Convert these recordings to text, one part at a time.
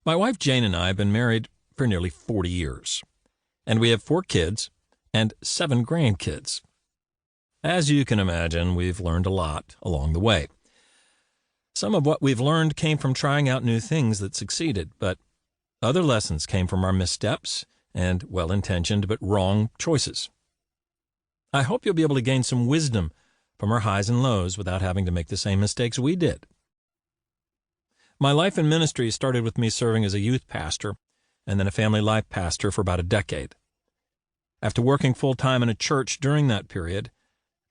My wife Jane and I have been married for nearly 40 years, and we have 4 kids and 7 grandkids. As you can imagine, we've learned a lot along the way. Some of what we've learned came from trying out new things that succeeded, but other lessons came from our missteps and well-intentioned but wrong choices. I hope you'll be able to gain some wisdom from our highs and lows without having to make the same mistakes we did. My life in ministry started with me serving as a youth pastor and then a family life pastor for about a decade. After working full-time in a church during that period,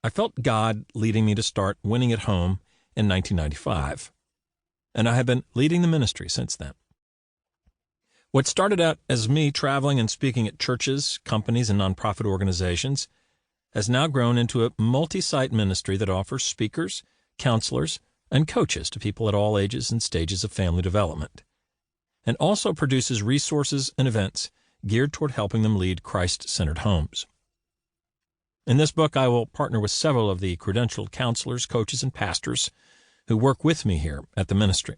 I felt God leading me to start Winning at Home in 1995, and I have been leading the ministry since then. What started out as me traveling and speaking at churches, companies, and nonprofit organizations has now grown into a multi-site ministry that offers speakers, counselors, and coaches to people at all ages and stages of family development, and also produces resources and events geared toward helping them lead Christ-centered homes. In this book, I will partner with several of the credentialed counselors, coaches, and pastors who work with me here at the ministry.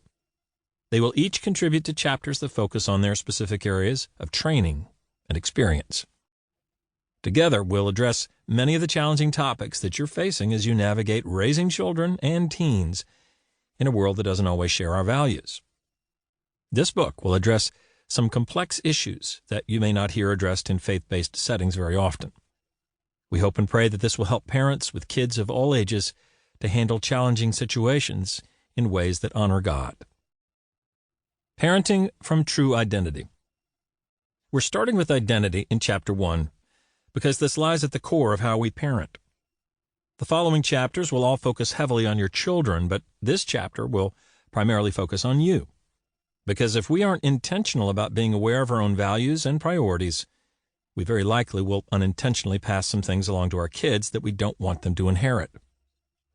They will each contribute to chapters that focus on their specific areas of training and experience. Together, we'll address many of the challenging topics that you're facing as you navigate raising children and teens in a world that doesn't always share our values. This book will address some complex issues that you may not hear addressed in faith-based settings very often. We hope and pray that this will help parents with kids of all ages to handle challenging situations in ways that honor God. Parenting from True Identity. We're starting with identity in Chapter 1 because this lies at the core of how we parent. The following chapters will all focus heavily on your children, but this chapter will primarily focus on you. Because if we aren't intentional about being aware of our own values and priorities, we very likely will unintentionally pass some things along to our kids that we don't want them to inherit.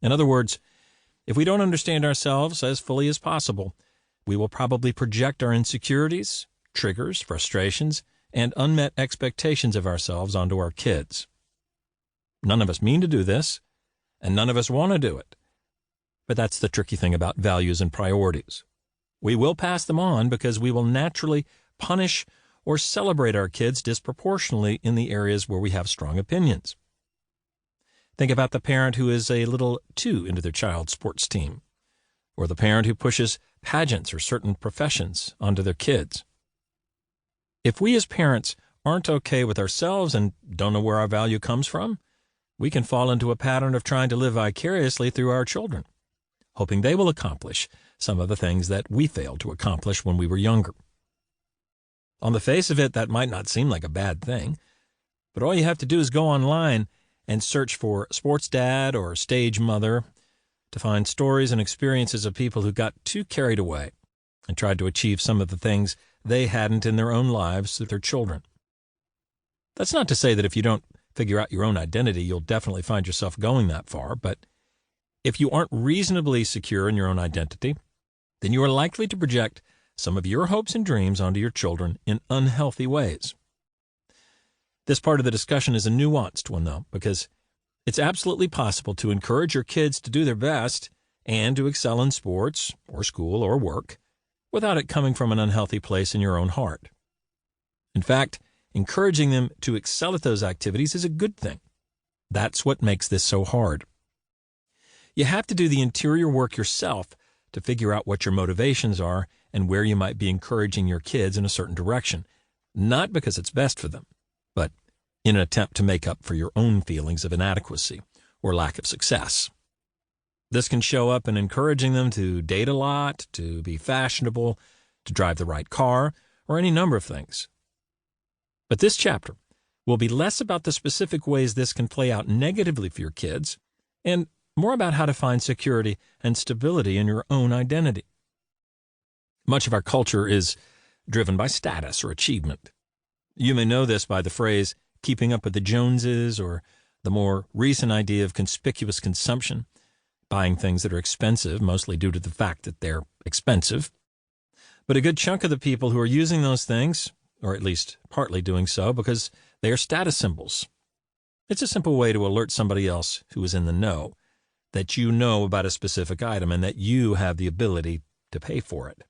In other words, if we don't understand ourselves as fully as possible, we will probably project our insecurities, triggers, frustrations, and unmet expectations of ourselves onto our kids. None of us mean to do this, and none of us want to do it. But that's the tricky thing about values and priorities. We will pass them on because we will naturally punish or celebrate our kids disproportionately in the areas where we have strong opinions. Think about the parent who is a little too into their child's sports team, or the parent who pushes pageants or certain professions onto their kids. If we as parents aren't okay with ourselves and don't know where our value comes from, we can fall into a pattern of trying to live vicariously through our children, hoping they will accomplish some of the things that we failed to accomplish when we were younger. On the face of it, that might not seem like a bad thing, but all you have to do is go online and search for sports dad or stage mother to find stories and experiences of people who got too carried away and tried to achieve some of the things they hadn't in their own lives with their children. That's not to say that if you don't figure out your own identity, you'll definitely find yourself going that far, but if you aren't reasonably secure in your own identity, then you are likely to project some of your hopes and dreams onto your children in unhealthy ways. This part of the discussion is a nuanced one, though, because it's absolutely possible to encourage your kids to do their best and to excel in sports or school or work without it coming from an unhealthy place in your own heart. In fact, encouraging them to excel at those activities is a good thing. That's what makes this so hard. You have to do the interior work yourself to figure out what your motivations are and where you might be encouraging your kids in a certain direction, not because it's best for them, but in an attempt to make up for your own feelings of inadequacy or lack of success. This can show up in encouraging them to date a lot, to be fashionable, to drive the right car, or any number of things. But this chapter will be less about the specific ways this can play out negatively for your kids and more about how to find security and stability in your own identity. Much of our culture is driven by status or achievement. You may know this by the phrase, keeping up with the Joneses, or the more recent idea of conspicuous consumption, buying things that are expensive, mostly due to the fact that they're expensive. But a good chunk of the people who are using those things, or at least partly doing so, because they are status symbols. It's a simple way to alert somebody else who is in the know that you know about a specific item and that you have the ability to pay for it.